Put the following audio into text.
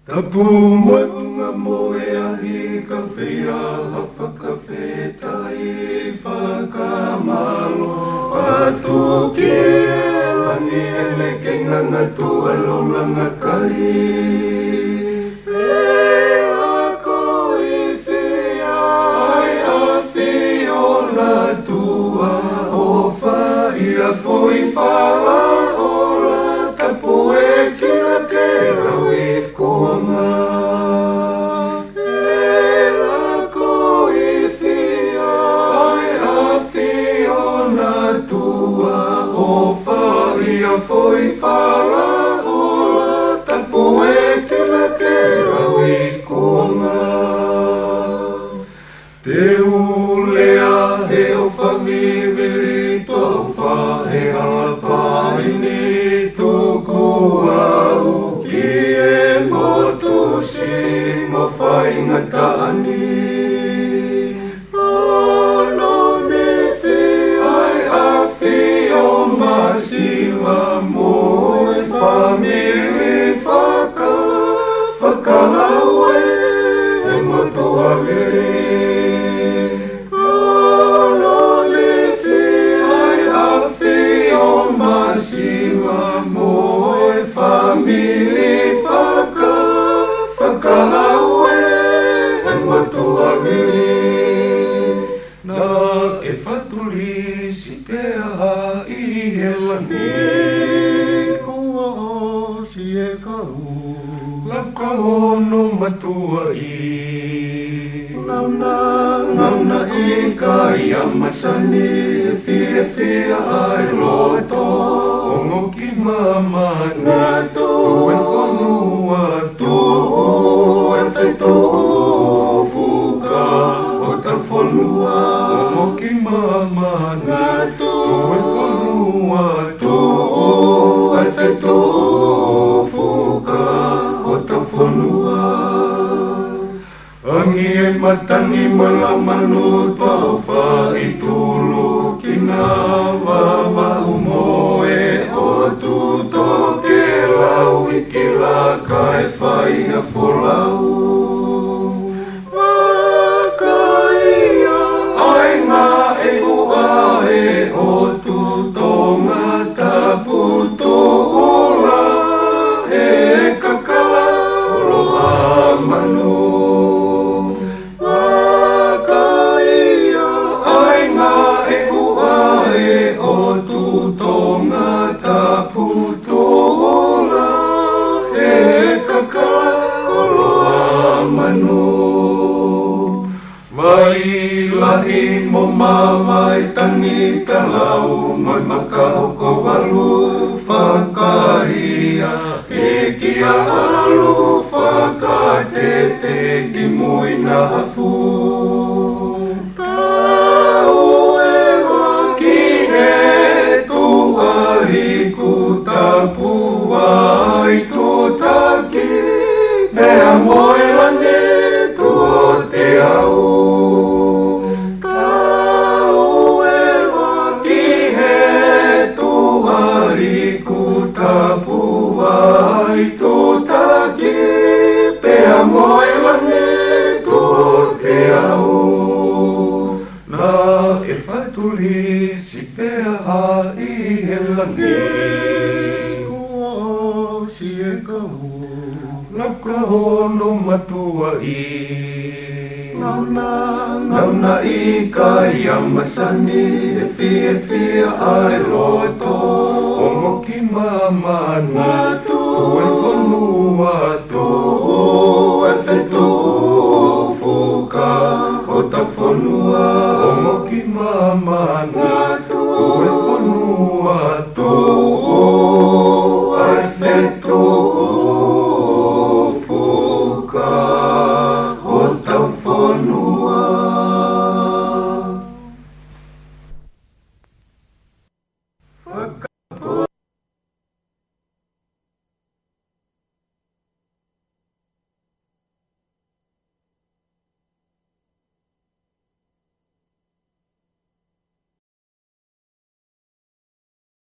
Tapunga moe ahi ka whia hawhakawhetai whakamalo Atu ki e langi ele ke nganga tualo langa kali E ako I whia ai a whio na tua o whaia fui whala o la tapu e kina ke rawi kuanga Foi whala ola tapu e tila ke rawi kuanga Te ulea he o whamimiri tō whahe alapai ni tuku au Ki e motu si mo whainga tāni Masiwa moe pamili whakahawe e motua viri Kaloliti ai awhi o masiwa moe pamili whakahawe e motua viri Na e whatuli si pēha he langi kua o si e kau Laka hono matua I Ngauna I ka iamasani Fia fia ai loto Ongo ki mama Ngatu Uen konua tu Uen fetu Fuka O talfonua Ongo ki mama Ngatu Uen konua tu Ai fetu Fuka O talfonua Angi e matangi malamanu Tau whai tulu Kina wama umoe O tuto ke lau Iki la kai whai a wholau Wakaia ai ngā e ua e O tuto ngā taputo ola E kakala roa manu Wakaia ai ngā e ua e O tuto ngā taputo ola E kakala roa manu Vai lahi mo mamai tangi talau Moi makahoko walu whakaria E kia alu whakatete ki mui na hafu Tau e waki e tuari ku tapu ai tu taki Nea moi lande tu te au Ai tō taki pēa moe wane tō te au Nā e whaituri si pēa I he langi Kua o si e kau Laka hono matua I Ngauna I ka iamasani E fia ai loto Ongo ki mama ngatu E whanua tō E whetu fuka O ta whanua Ongo ki mama ngatu